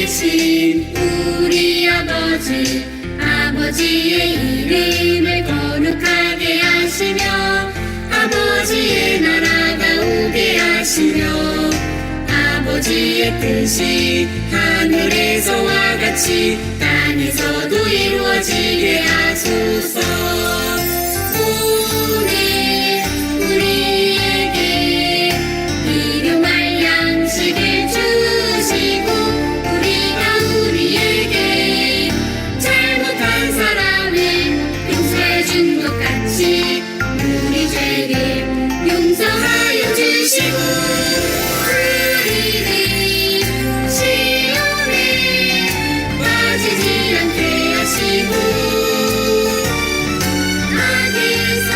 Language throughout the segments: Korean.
되신 우리 아버지의 이름을 거룩하게 하시며 아버지의 나라가 오게 하시며 아버지의 뜻이 하늘에서와 같이 땅에서도 이루어지게 하소서. 오늘 우리에게 일용할 양식을 주시고 우리에게 잘못한 사람을 용서해 준 것 같이 우리 죄를 용서하여 주시고 우리를 시험에 빠지지 않게 하시고 악에서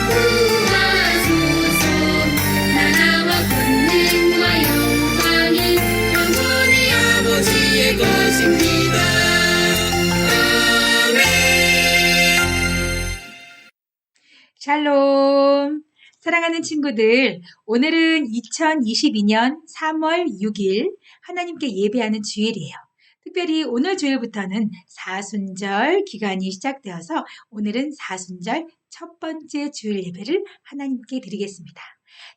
구하소서. 나라와 권능과 영광은 영원히 아버지의 것입니다. 샬롬! 사랑하는 친구들, 오늘은 2022년 3월 6일 하나님께 예배하는 주일이에요. 특별히 오늘 주일부터는 사순절 기간이 시작되어서 오늘은 사순절 첫 번째 주일 예배를 하나님께 드리겠습니다.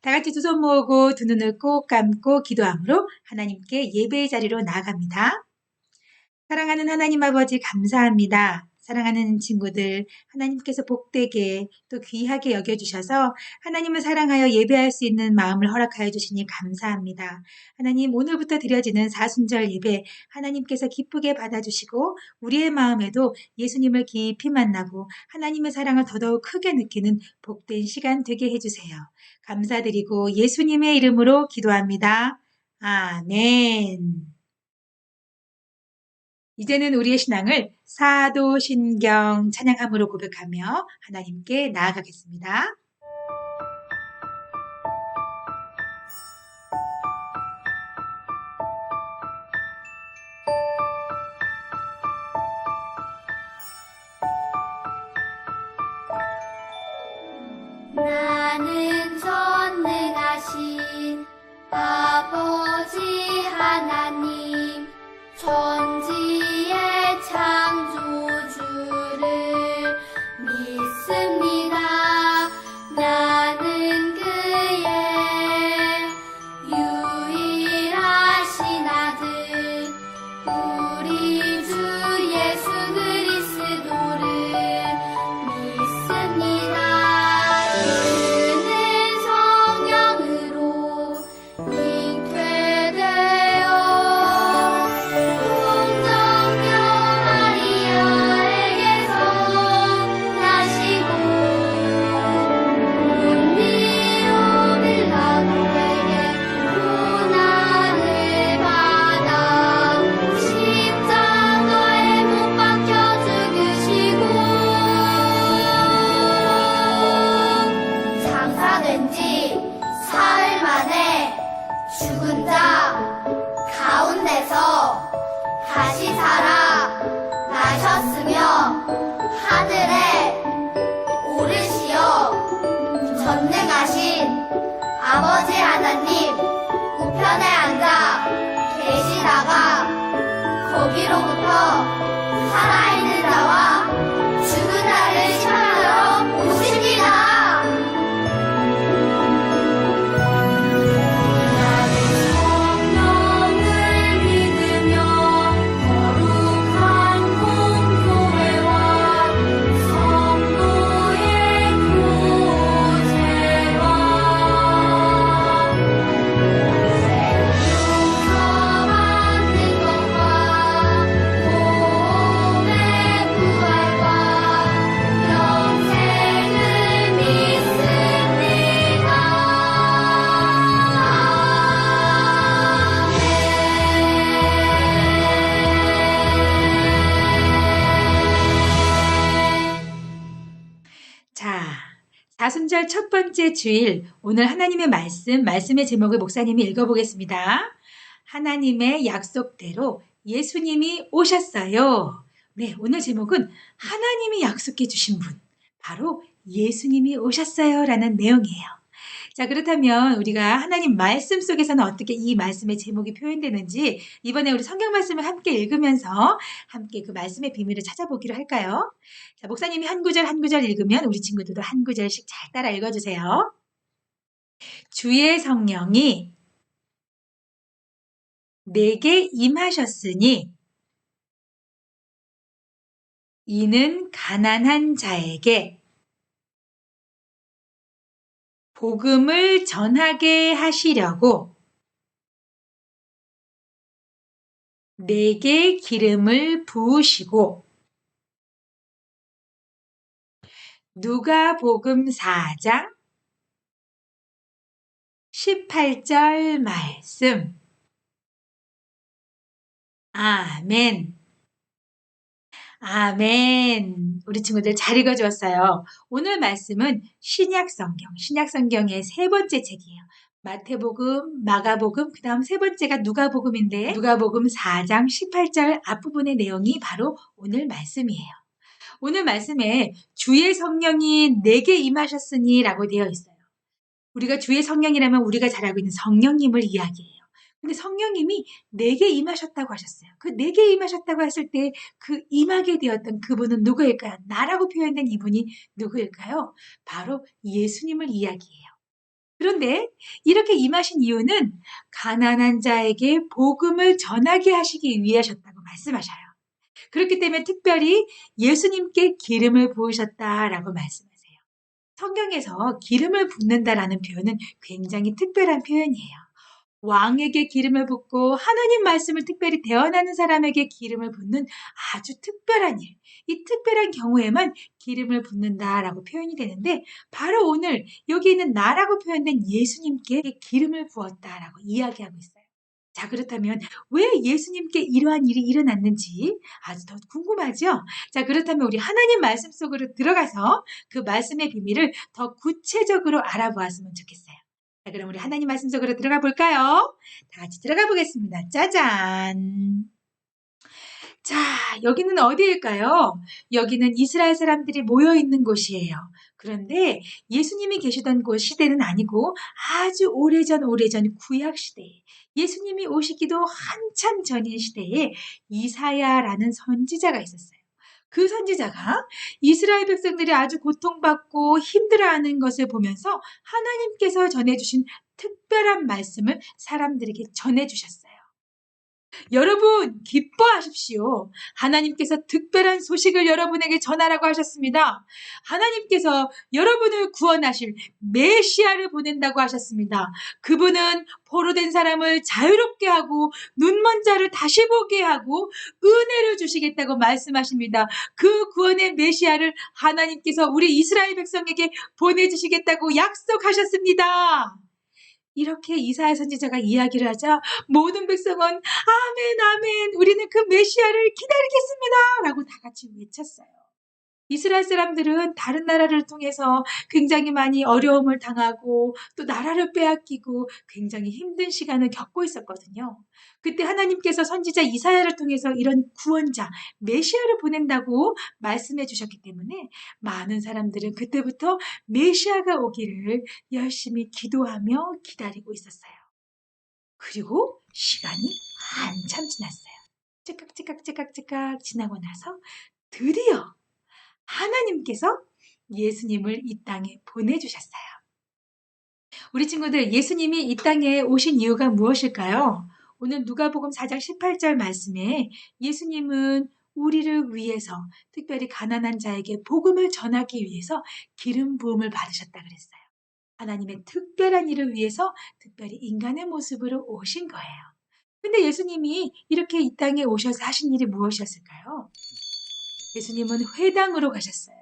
다 같이 두 손 모으고 두 눈을 꼭 감고 기도함으로 하나님께 예배의 자리로 나아갑니다. 사랑하는 하나님 아버지 감사합니다. 사랑하는 친구들, 하나님께서 복되게 또 귀하게 여겨주셔서 하나님을 사랑하여 예배할 수 있는 마음을 허락하여 주시니 감사합니다. 하나님, 오늘부터 드려지는 사순절 예배 하나님께서 기쁘게 받아주시고 우리의 마음에도 예수님을 깊이 만나고 하나님의 사랑을 더더욱 크게 느끼는 복된 시간 되게 해주세요. 감사드리고 예수님의 이름으로 기도합니다. 아멘. 이제는 우리의 신앙을 사도신경 찬양함으로 고백하며 하나님께 나아가겠습니다. 나는 전능하신 아버지 하나님 천지의 창조주를 믿습니다. 나는 그의 유일하신 아들 우리 주 예수 그리스도를 믿습니다. 그는 성령으로 잉태되어 동정녀 마리아에게서 나시고 본디오 빌라도에게 고난을 받아 십자가에 못 박혀 죽으시고 장사된 지 사흘 만에 죽은 자 가운데서 다시 살아 나셨으며 하늘에 오르시어 전능하신 아버지 하나님 우편에 앉아 계시다가 거기로부터 살아있는 자와 죽은 자를 심판하러 오십니다. 나는 성령을 믿으며 거룩한 공교회와 성도의 교제와 용서받는 것과 몸의 부활과 영생을 믿습니다. 자, 사순절 첫 번째 주일, 오늘 하나님의 말씀의 제목을 목사님이 읽어보겠습니다. 하나님의 약속대로 예수님이 오셨어요. 네, 오늘 제목은 하나님이 약속해 주신 분, 바로 예수님이 오셨어요 라는 내용이에요. 자, 그렇다면 우리가 하나님 말씀 속에서는 어떻게 이 말씀의 제목이 표현되는지 이번에 우리 성경 말씀을 함께 읽으면서 함께 그 말씀의 비밀을 찾아보기로 할까요? 자, 목사님이 한 구절 한 구절 읽으면 우리 친구들도 한 구절씩 잘 따라 읽어주세요. 주의 성령이 내게 임하셨으니 이는 가난한 자에게 복음을 전하게 하시려고 내게 기름을 부으시고 누가복음 4장 18절 말씀. 아멘. 아멘. 우리 친구들 잘 읽어주었어요. 오늘 말씀은 신약성경의 세 번째 책이에요. 마태복음, 마가복음, 그 다음 세 번째가 누가복음인데 누가복음 4장 18절 앞부분의 내용이 바로 오늘 말씀이에요. 오늘 말씀에 주의 성령이 내게 임하셨으니 라고 되어 있어요. 우리가 주의 성령이라면 우리가 잘 알고 있는 성령님을 이야기해요. 근데 성령님이 내게 임하셨다고 하셨어요. 그 내게 임하셨다고 했을 때 그 임하게 되었던 그분은 누구일까요? 나라고 표현된 이분이 누구일까요? 바로 예수님을 이야기해요. 그런데 이렇게 임하신 이유는 가난한 자에게 복음을 전하게 하시기 위하셨다고 말씀하셔요. 그렇기 때문에 특별히 예수님께 기름을 부으셨다라고 말씀하세요. 성경에서 기름을 붓는다라는 표현은 굉장히 특별한 표현이에요. 왕에게 기름을 붓고 하나님 말씀을 특별히 대언하는 사람에게 기름을 붓는 아주 특별한 일. 이 특별한 경우에만 기름을 붓는다라고 표현이 되는데 바로 오늘 여기 있는 나라고 표현된 예수님께 기름을 부었다라고 이야기하고 있어요. 자, 그렇다면 왜 예수님께 이러한 일이 일어났는지 아주 더 궁금하죠? 자, 그렇다면 우리 하나님 말씀 속으로 들어가서 그 말씀의 비밀을 더 구체적으로 알아보았으면 좋겠어요. 자, 그럼 우리 하나님 말씀 속으로 들어가 볼까요? 다 같이 들어가 보겠습니다. 짜잔! 자, 여기는 어디일까요? 여기는 이스라엘 사람들이 모여 있는 곳이에요. 그런데 예수님이 계시던 곳 시대는 아니고 아주 오래전 구약 시대에 예수님이 오시기도 한참 전인 시대에 이사야라는 선지자가 있었어요. 그 선지자가 이스라엘 백성들이 아주 고통받고 힘들어하는 것을 보면서 하나님께서 전해주신 특별한 말씀을 사람들에게 전해주셨어요. 여러분 기뻐하십시오. 하나님께서 특별한 소식을 여러분에게 전하라고 하셨습니다. 하나님께서 여러분을 구원하실 메시아를 보낸다고 하셨습니다. 그분은 포로된 사람을 자유롭게 하고 눈먼 자를 다시 보게 하고 은혜를 주시겠다고 말씀하십니다. 그 구원의 메시아를 하나님께서 우리 이스라엘 백성에게 보내주시겠다고 약속하셨습니다. 이렇게 이사야 선지자가 이야기를 하자 모든 백성은 아멘 아멘 우리는 그 메시아를 기다리겠습니다 라고 다 같이 외쳤어요. 이스라엘 사람들은 다른 나라를 통해서 굉장히 많이 어려움을 당하고 또 나라를 빼앗기고 굉장히 힘든 시간을 겪고 있었거든요. 그때 하나님께서 선지자 이사야를 통해서 이런 구원자 메시아를 보낸다고 말씀해 주셨기 때문에 많은 사람들은 그때부터 메시아가 오기를 열심히 기도하며 기다리고 있었어요. 그리고 시간이 한참 지났어요. 찌깍 지나고 나서 드디어 하나님께서 예수님을 이 땅에 보내주셨어요. 우리 친구들, 예수님이 이 땅에 오신 이유가 무엇일까요? 오늘 누가복음 4장 18절 말씀에 예수님은 우리를 위해서 특별히 가난한 자에게 복음을 전하기 위해서 기름 부음을 받으셨다 그랬어요. 하나님의 특별한 일을 위해서 특별히 인간의 모습으로 오신 거예요. 근데 예수님이 이렇게 이 땅에 오셔서 하신 일이 무엇이었을까요? 예수님은 회당으로 가셨어요.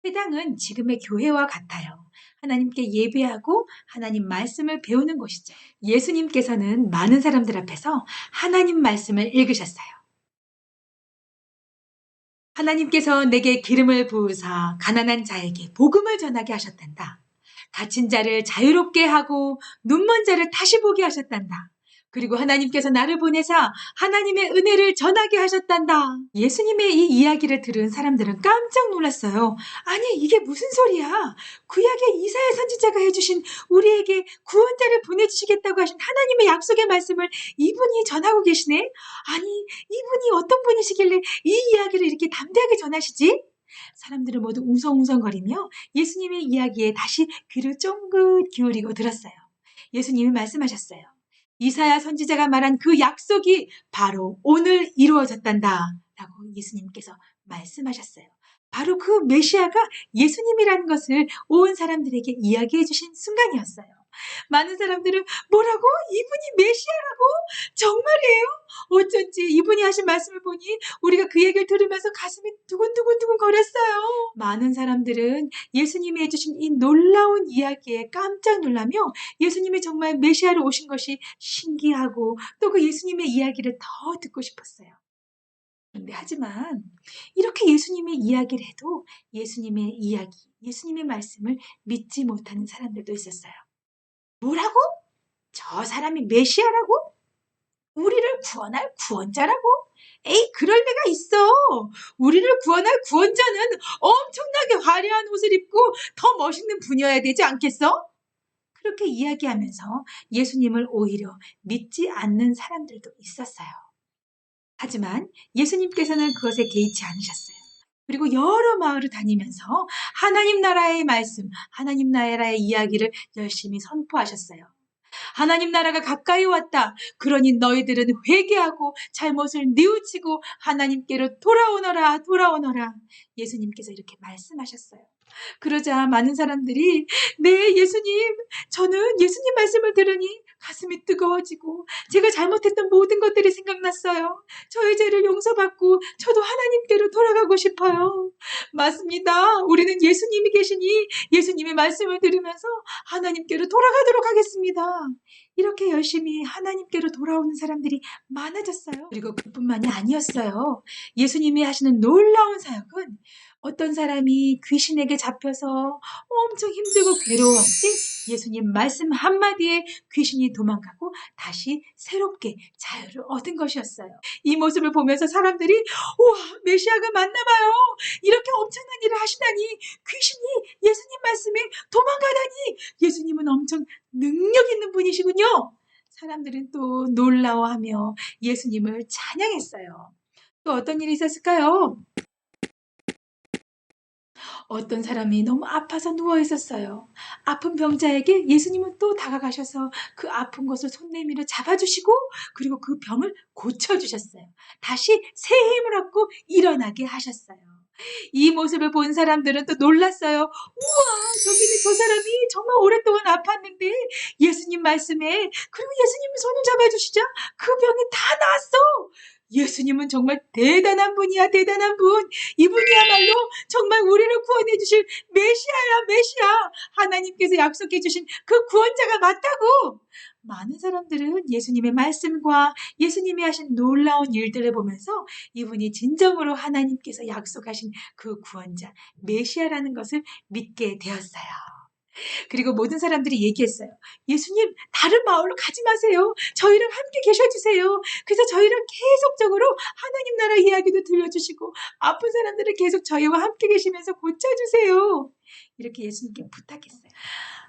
회당은 지금의 교회와 같아요. 하나님께 예배하고 하나님 말씀을 배우는 곳이죠. 예수님께서는 많은 사람들 앞에서 하나님 말씀을 읽으셨어요. 하나님께서 내게 기름을 부으사 가난한 자에게 복음을 전하게 하셨단다. 갇힌 자를 자유롭게 하고 눈먼 자를 다시 보게 하셨단다. 그리고 하나님께서 나를 보내사 하나님의 은혜를 전하게 하셨단다. 예수님의 이 이야기를 들은 사람들은 깜짝 놀랐어요. 아니, 이게 무슨 소리야? 구약의 이사야 선지자가 해주신 우리에게 구원자를 보내주시겠다고 하신 하나님의 약속의 말씀을 이분이 전하고 계시네? 아니, 이분이 어떤 분이시길래 이 이야기를 이렇게 담대하게 전하시지? 사람들은 모두 웅성웅성거리며 예수님의 이야기에 다시 귀를 쫑긋 기울이고 들었어요. 예수님이 말씀하셨어요. 이사야 선지자가 말한 그 약속이 바로 오늘 이루어졌단다. 라고 예수님께서 말씀하셨어요. 바로 그 메시아가 예수님이라는 것을 온 사람들에게 이야기해 주신 순간이었어요. 많은 사람들은 뭐라고? 이분이 메시아라고? 정말이에요? 어쩐지 이분이 하신 말씀을 보니 우리가 그 얘기를 들으면서 가슴이 두근두근두근 거렸어요. 많은 사람들은 예수님이 해주신 이 놀라운 이야기에 깜짝 놀라며 예수님이 정말 메시아로 오신 것이 신기하고 또 그 예수님의 이야기를 더 듣고 싶었어요. 그런데 하지만 이렇게 예수님의 이야기를 해도 예수님의 이야기, 예수님의 말씀을 믿지 못하는 사람들도 있었어요. 뭐라고? 저 사람이 메시아라고? 우리를 구원할 구원자라고? 에이, 그럴 리가 있어. 우리를 구원할 구원자는 엄청나게 화려한 옷을 입고 더 멋있는 분이어야 되지 않겠어? 그렇게 이야기하면서 예수님을 오히려 믿지 않는 사람들도 있었어요. 하지만 예수님께서는 그것에 개의치 않으셨어요. 그리고 여러 마을을 다니면서 하나님 나라의 말씀, 하나님 나라의 이야기를 열심히 선포하셨어요. 하나님 나라가 가까이 왔다. 그러니 너희들은 회개하고 잘못을 뉘우치고 하나님께로 돌아오너라, 돌아오너라. 예수님께서 이렇게 말씀하셨어요. 그러자 많은 사람들이 네, 예수님, 저는 예수님 말씀을 들으니 가슴이 뜨거워지고 제가 잘못했던 모든 것들이 생각났어요. 저의 죄를 용서받고 저도 하나님께로 돌아가고 싶어요. 맞습니다. 우리는 예수님이 계시니 예수님의 말씀을 들으면서 하나님께로 돌아가도록 하겠습니다. 이렇게 열심히 하나님께로 돌아오는 사람들이 많아졌어요. 그리고 그뿐만이 아니었어요. 예수님이 하시는 놀라운 사역은 어떤 사람이 귀신에게 잡혀서 엄청 힘들고 괴로워할 때 예수님 말씀 한마디에 귀신이 도망가고 다시 새롭게 자유를 얻은 것이었어요. 이 모습을 보면서 사람들이 우와, 메시아가 맞나 봐요. 이렇게 엄청난 일을 하시다니, 귀신이 예수님 말씀에 도망가다니, 예수님은 엄청 능력 있는 분이시군요. 사람들은 또 놀라워하며 예수님을 찬양했어요. 또 어떤 일이 있었을까요? 어떤 사람이 너무 아파서 누워 있었어요. 아픈 병자에게 예수님은 또 다가가셔서 그 아픈 것을 손 내밀어 잡아주시고 그리고 그 병을 고쳐주셨어요. 다시 새 힘을 얻고 일어나게 하셨어요. 이 모습을 본 사람들은 또 놀랐어요. 우와, 저기는 저 사람이 정말 오랫동안 아팠는데 예수님 말씀에 그리고 예수님이 손을 잡아주시자 그 병이 다 나았어. 예수님은 정말 대단한 분이야, 대단한 분. 이분이야말로 정말 우리를 구원해 주실 메시아야, 메시아. 하나님께서 약속해 주신 그 구원자가 맞다고. 많은 사람들은 예수님의 말씀과 예수님이 하신 놀라운 일들을 보면서 이분이 진정으로 하나님께서 약속하신 그 구원자, 메시아라는 것을 믿게 되었어요. 그리고 모든 사람들이 얘기했어요. 예수님, 다른 마을로 가지 마세요. 저희랑 함께 계셔주세요. 그래서 저희랑 계속적으로 하나님 나라 이야기도 들려주시고 아픈 사람들을 계속 저희와 함께 계시면서 고쳐주세요. 이렇게 예수님께 부탁했어요.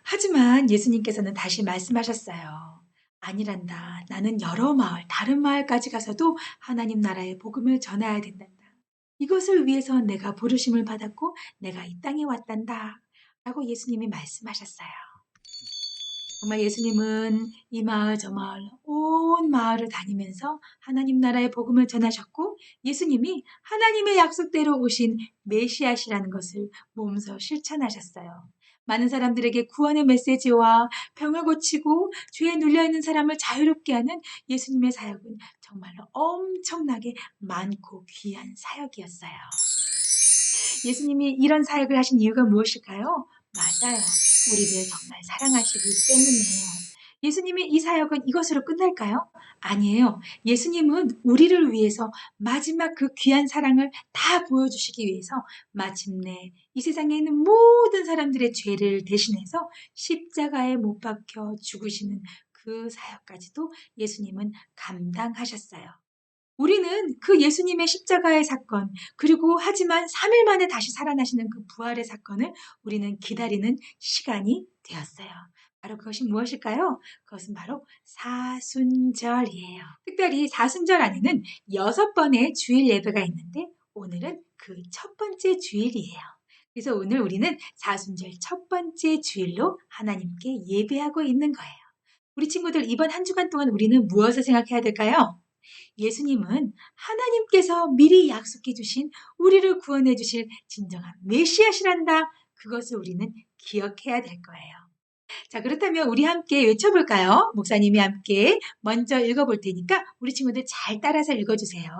하지만 예수님께서는 다시 말씀하셨어요. 아니란다. 나는 여러 마을, 다른 마을까지 가서도 하나님 나라의 복음을 전해야 된단다. 이것을 위해서 내가 부르심을 받았고 내가 이 땅에 왔단다. 라고 예수님이 말씀하셨어요. 정말 예수님은 이 마을 저 마을 온 마을을 다니면서 하나님 나라의 복음을 전하셨고 예수님이 하나님의 약속대로 오신 메시아시라는 것을 몸소 실천하셨어요. 많은 사람들에게 구원의 메시지와 병을 고치고 죄에 눌려있는 사람을 자유롭게 하는 예수님의 사역은 정말로 엄청나게 많고 귀한 사역이었어요. 예수님이 이런 사역을 하신 이유가 무엇일까요? 맞아요. 우리를 정말 사랑하시기 때문이에요. 예수님의 이 사역은 이것으로 끝날까요? 아니에요. 예수님은 우리를 위해서 마지막 그 귀한 사랑을 다 보여주시기 위해서 마침내 이 세상에 있는 모든 사람들의 죄를 대신해서 십자가에 못 박혀 죽으시는 그 그 사역까지도 예수님은 감당하셨어요. 우리는 그 예수님의 십자가의 사건, 그리고 하지만 3일 만에 다시 살아나시는 그 부활의 사건을 우리는 기다리는 시간이 되었어요. 바로 그것이 무엇일까요? 그것은 바로 사순절이에요. 특별히 사순절 안에는 6번의 주일 예배가 있는데 오늘은 그 첫 번째 주일이에요. 그래서 오늘 우리는 사순절 첫 번째 주일로 하나님께 예배하고 있는 거예요. 우리 친구들 이번 한 주간 동안 우리는 무엇을 생각해야 될까요? 예수님은 하나님께서 미리 약속해 주신 우리를 구원해 주실 진정한 메시아시란다. 그것을 우리는 기억해야 될 거예요. 자, 그렇다면 우리 함께 외쳐볼까요? 목사님이 함께 먼저 읽어볼 테니까 우리 친구들 잘 따라서 읽어주세요.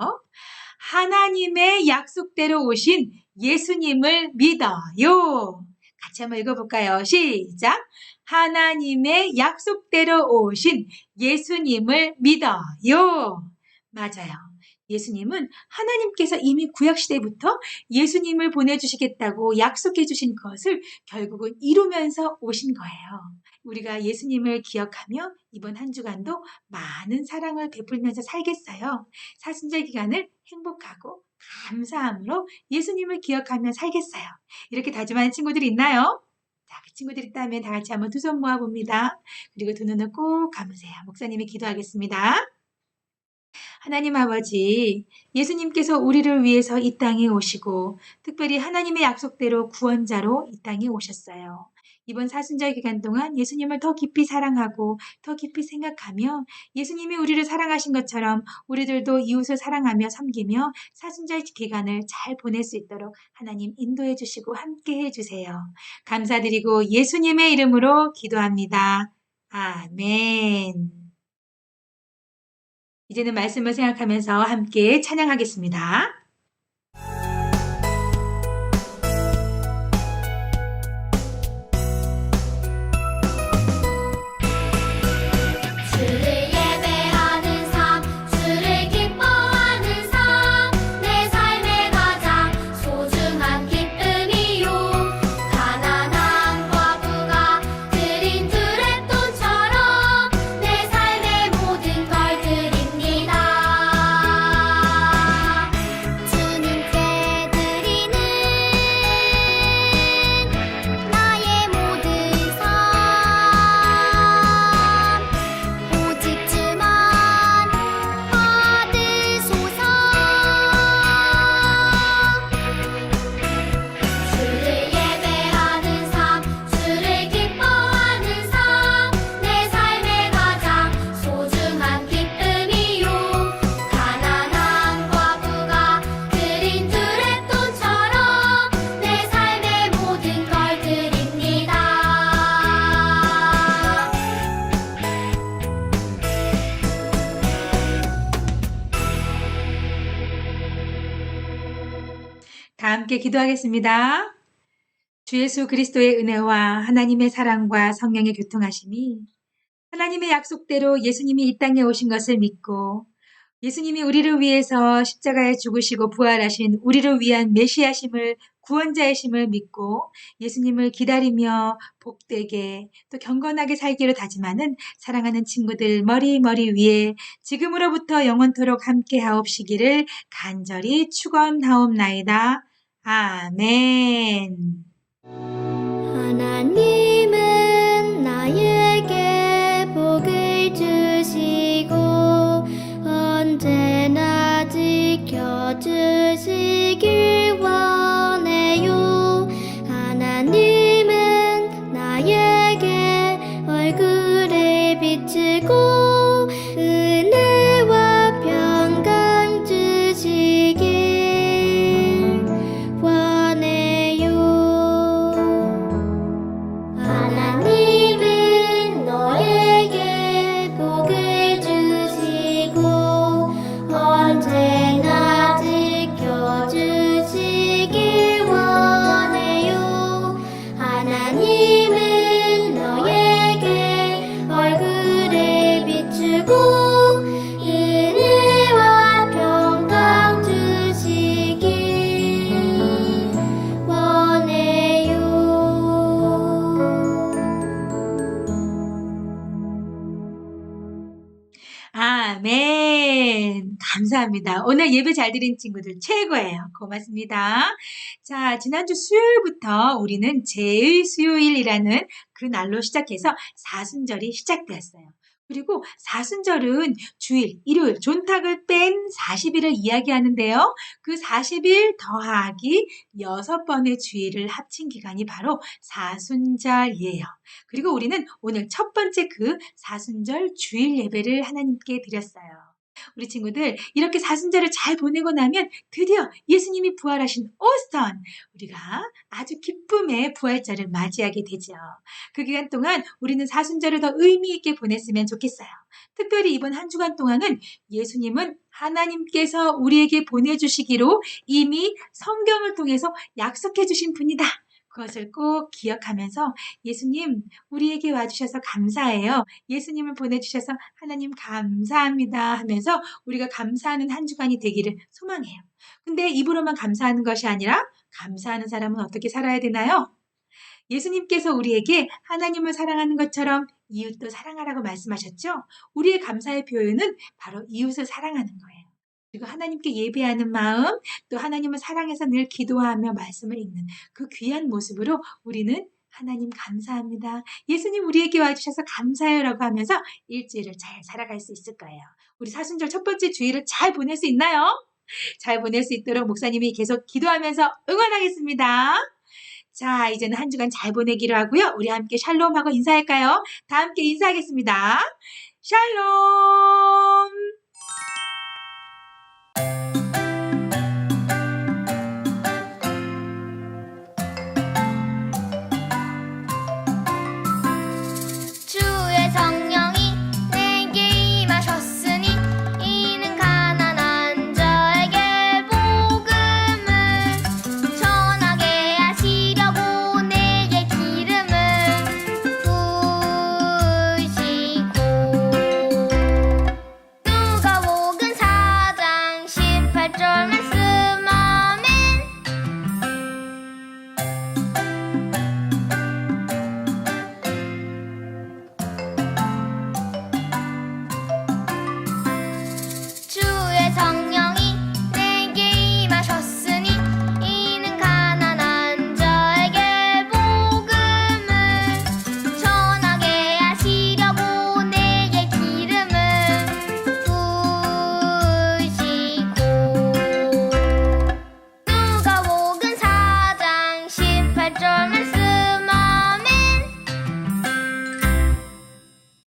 하나님의 약속대로 오신 예수님을 믿어요. 같이 한번 읽어볼까요? 시작! 하나님의 약속대로 오신 예수님을 믿어요. 맞아요. 예수님은 하나님께서 이미 구약시대부터 예수님을 보내주시겠다고 약속해 주신 것을 결국은 이루면서 오신 거예요. 우리가 예수님을 기억하며 이번 한 주간도 많은 사랑을 베풀면서 살겠어요. 사순절 기간을 행복하고 감사함으로 예수님을 기억하며 살겠어요. 이렇게 다짐하는 친구들이 있나요? 자, 그 친구들이 있다면 다 같이 한번 두 손 모아봅니다. 그리고 두 눈을 꼭 감으세요. 목사님이 기도하겠습니다. 하나님 아버지, 예수님께서 우리를 위해서 이 땅에 오시고 특별히 하나님의 약속대로 구원자로 이 땅에 오셨어요. 이번 사순절 기간 동안 예수님을 더 깊이 사랑하고 더 깊이 생각하며 예수님이 우리를 사랑하신 것처럼 우리들도 이웃을 사랑하며 섬기며 사순절 기간을 잘 보낼 수 있도록 하나님 인도해 주시고 함께 해주세요. 감사드리고 예수님의 이름으로 기도합니다. 아멘. 이제는 말씀을 생각하면서 함께 찬양하겠습니다. 주를 예배하는 삶, 주를 기뻐하는 삶, 내 삶의 가장 소중한 기쁨이요. 가난한 과부가 드린 두랩돈처럼 내 삶의 모든 걸 드립니다. 주님께 드리는 나의 모든 삶, 오직 주만 받으소서. 주를 예배하는 삶, 주를 기뻐하는 삶, 내 삶의 가장 소중한 기쁨이요. 가난한 과부가 드린 두랩돈처럼 내 삶의 모든 걸 드립니다. 다 함께 기도하겠습니다. 주 예수 그리스도의 은혜와 하나님의 사랑과 성령의 교통하심이 하나님의 약속대로 예수님이 이 땅에 오신 것을 믿고 예수님이 우리를 위해서 십자가에 죽으시고 부활하신 우리를 위한 메시아심을 구원자이심을 믿고 예수님을 기다리며 복되게 또 경건하게 살기로 다짐하는 사랑하는 친구들 머리 위에 지금으로부터 영원토록 함께 하옵시기를 간절히 축원하옵나이다. 아멘. 하나님은 나에게 복을 주시고 언제나 지켜주시길 원해요. 하나님은 나에게 얼굴을 비추고 은혜와 평강 주시길 원해요. 감사합니다. 오늘 예배 잘 드린 친구들 최고예요. 고맙습니다. 자, 지난주 수요일부터 우리는 제의 수요일이라는 그 날로 시작해서 사순절이 시작되었어요. 그리고 사순절은 주일, 일요일, 존탁을 뺀 40일을 이야기하는데요. 그 40일 더하기 6번의 주일을 합친 기간이 바로 사순절이에요. 그리고 우리는 오늘 첫 번째 그 사순절 주일 예배를 하나님께 드렸어요. 우리 친구들 이렇게 사순절을 잘 보내고 나면 드디어 예수님이 부활하신 오스턴 우리가 아주 기쁨의 부활절을 맞이하게 되죠. 그 기간 동안 우리는 사순절을 더 의미 있게 보냈으면 좋겠어요. 특별히 이번 한 주간 동안은 예수님은 하나님께서 우리에게 보내주시기로 이미 성경을 통해서 약속해 주신 분이다. 그것을 꼭 기억하면서 예수님 우리에게 와주셔서 감사해요. 예수님을 보내주셔서 하나님 감사합니다 하면서 우리가 감사하는 한 주간이 되기를 소망해요. 근데 입으로만 감사하는 것이 아니라 감사하는 사람은 어떻게 살아야 되나요? 예수님께서 우리에게 하나님을 사랑하는 것처럼 이웃도 사랑하라고 말씀하셨죠? 우리의 감사의 표현은 바로 이웃을 사랑하는 거예요. 그리고 하나님께 예배하는 마음, 또 하나님을 사랑해서 늘 기도하며 말씀을 읽는 그 귀한 모습으로 우리는 하나님 감사합니다. 예수님 우리에게 와주셔서 감사해요라고 하면서 일주일을 잘 살아갈 수 있을 거예요. 우리 사순절 첫 번째 주일을 잘 보낼 수 있나요? 잘 보낼 수 있도록 목사님이 계속 기도하면서 응원하겠습니다. 자, 이제는 한 주간 잘 보내기로 하고요. 우리 함께 샬롬하고 인사할까요? 다 함께 인사하겠습니다. 샬롬!